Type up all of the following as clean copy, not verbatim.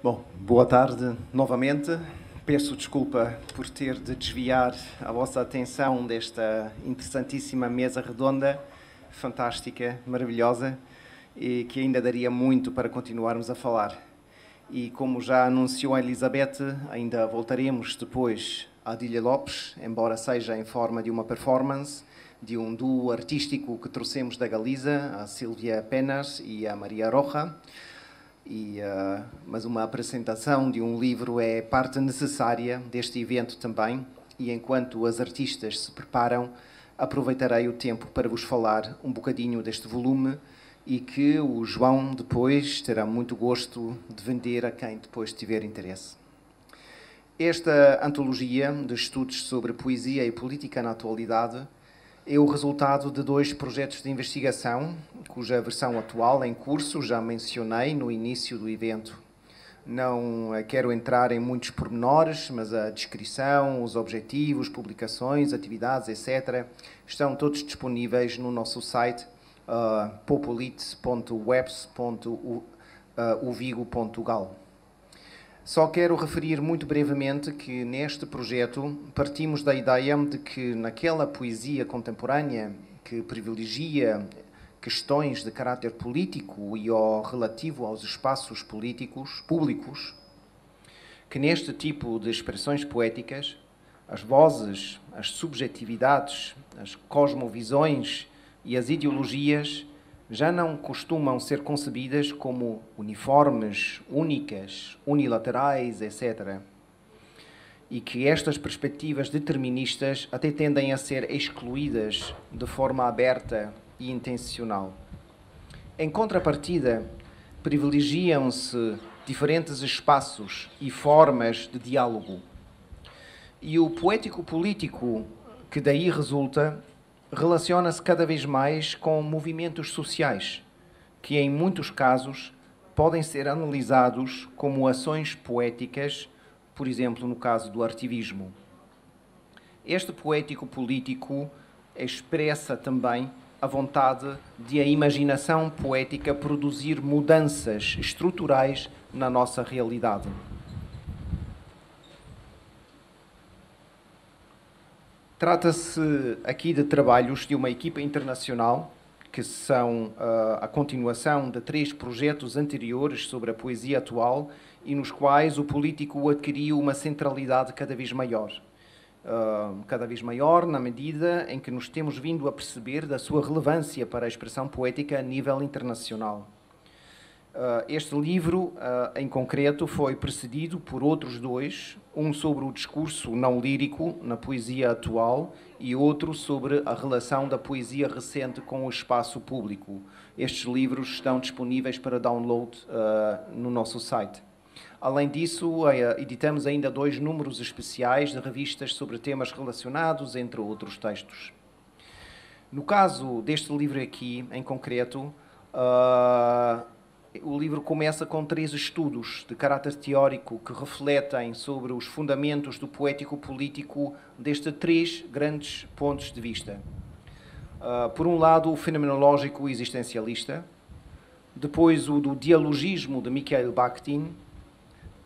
Bom, boa tarde novamente. Peço desculpa por ter de desviar a vossa atenção desta interessantíssima mesa redonda, fantástica, maravilhosa, e que ainda daria muito para continuarmos a falar. E como já anunciou a Elizabeth, ainda voltaremos depois à Adília Lopes, embora seja em forma de uma performance, de um duo artístico que trouxemos da Galiza, a Sílvia Penas e a Maria Roja. Mas uma apresentação de um livro é parte necessária deste evento também, e enquanto as artistas se preparam, aproveitarei o tempo para vos falar um bocadinho deste volume e que o João depois terá muito gosto de vender a quem depois tiver interesse. Esta antologia de estudos sobre poesia e política na atualidade é o resultado de 2 projetos de investigação, cuja versão atual em curso já mencionei no início do evento. Não quero entrar em muitos pormenores, mas a descrição, os objetivos, publicações, atividades, etc., estão todos disponíveis no nosso site populit.webs.uvigo.gal. Só quero referir muito brevemente que neste projeto partimos da ideia de que naquela poesia contemporânea que privilegia questões de caráter político e relativo aos espaços políticos públicos, que neste tipo de expressões poéticas, as vozes, as subjetividades, as cosmovisões e as ideologias já não costumam ser concebidas como uniformes, únicas, unilaterais, etc. E que estas perspectivas deterministas até tendem a ser excluídas de forma aberta e intencional. Em contrapartida, privilegiam-se diferentes espaços e formas de diálogo. E o poético-político que daí resulta relaciona-se cada vez mais com movimentos sociais, que em muitos casos podem ser analisados como ações poéticas, por exemplo, no caso do artivismo. Este poético político expressa também a vontade de a imaginação poética produzir mudanças estruturais na nossa realidade. Trata-se aqui de trabalhos de uma equipa internacional, que são a continuação de 3 projetos anteriores sobre a poesia atual e nos quais o político adquiriu uma centralidade cada vez maior. Cada vez maior na medida em que nos temos vindo a perceber da sua relevância para a expressão poética a nível internacional. Este livro, em concreto, foi precedido por outros 2, um sobre o discurso não lírico na poesia atual e outro sobre a relação da poesia recente com o espaço público. Estes livros estão disponíveis para download no nosso site. Além disso, editamos ainda 2 números especiais de revistas sobre temas relacionados, entre outros textos. No caso deste livro aqui, em concreto, o livro começa com 3 estudos de caráter teórico que refletem sobre os fundamentos do poético político destes 3 grandes pontos de vista. Por um lado, o fenomenológico existencialista, depois o do dialogismo de Mikhail Bakhtin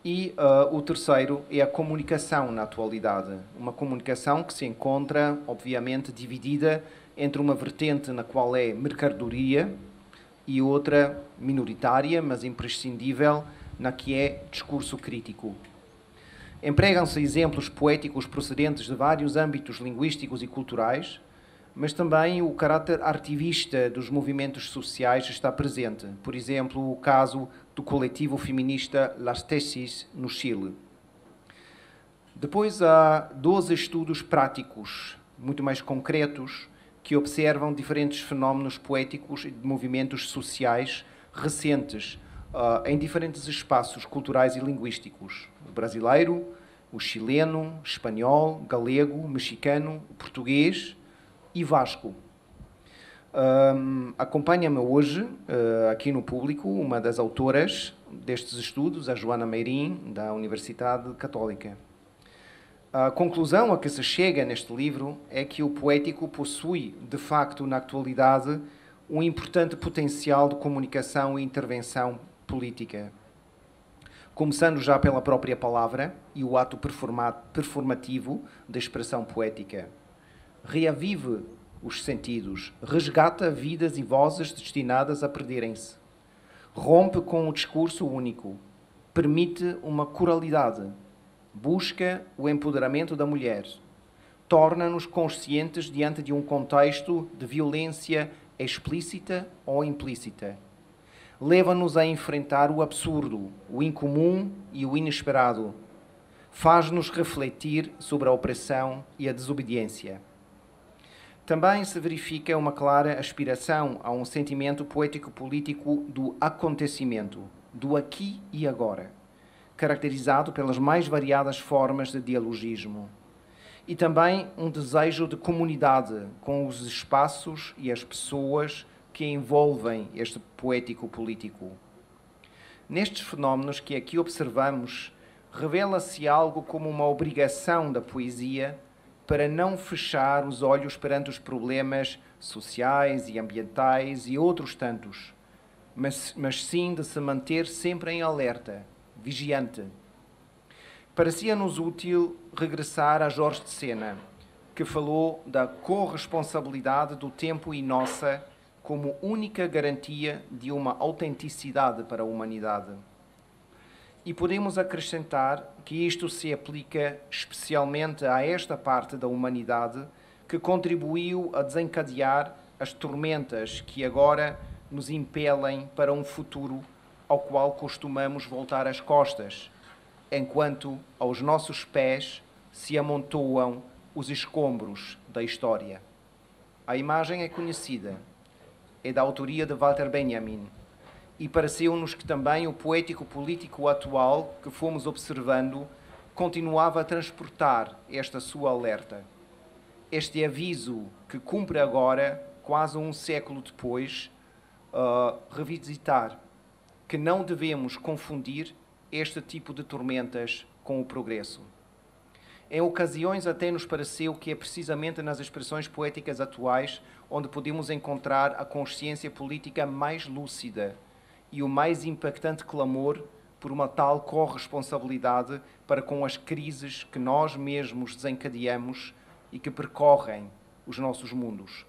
e o terceiro é a comunicação na atualidade. Uma comunicação que se encontra, obviamente, dividida entre uma vertente na qual é mercadoria e outra minoritária, mas imprescindível, na que é discurso crítico. Empregam-se exemplos poéticos procedentes de vários âmbitos linguísticos e culturais, mas também o caráter artivista dos movimentos sociais está presente. Por exemplo, o caso do coletivo feminista Las Tesis, no Chile. Depois há 12 estudos práticos, muito mais concretos, que observam diferentes fenómenos poéticos e de movimentos sociais recentes em diferentes espaços culturais e linguísticos. O brasileiro, o chileno, espanhol, galego, mexicano, português e vasco. Acompanha-me hoje, aqui no público, uma das autoras destes estudos, a Joana Meirim, da Universidade Católica. A conclusão a que se chega neste livro é que o poético possui, de facto, na atualidade, um importante potencial de comunicação e intervenção política. começando já pela própria palavra e o ato performativo da expressão poética. Reavive os sentidos, resgata vidas e vozes destinadas a perderem-se. Rompe com o discurso único, permite uma coralidade, busca o empoderamento da mulher, torna-nos conscientes diante de um contexto de violência explícita ou implícita. Leva-nos a enfrentar o absurdo, o incomum e o inesperado. Faz-nos refletir sobre a opressão e a desobediência. Também se verifica uma clara aspiração a um sentimento poético-político do acontecimento, do aqui e agora, caracterizado pelas mais variadas formas de dialogismo. E também um desejo de comunidade com os espaços e as pessoas que envolvem este poético político. Nestes fenómenos que aqui observamos, revela-se algo como uma obrigação da poesia para não fechar os olhos perante os problemas sociais e ambientais e outros tantos, mas sim de se manter sempre em alerta, vigiante. Parecia-nos útil regressar a Jorge de Sena, que falou da corresponsabilidade do tempo e nossa como única garantia de uma autenticidade para a humanidade. E podemos acrescentar que isto se aplica especialmente a esta parte da humanidade que contribuiu a desencadear as tormentas que agora nos impelem para um futuro ao qual costumamos voltar as costas, enquanto aos nossos pés se amontoam os escombros da história. A imagem é conhecida, é da autoria de Walter Benjamin, e pareceu-nos que também o poético político atual que fomos observando continuava a transportar esta sua alerta. Este aviso que cumpre agora, quase um século depois, revisitar que não devemos confundir este tipo de tormentas com o progresso. Em ocasiões até nos pareceu que é precisamente nas expressões poéticas atuais onde podemos encontrar a consciência política mais lúcida e o mais impactante clamor por uma tal corresponsabilidade para com as crises que nós mesmos desencadeamos e que percorrem os nossos mundos.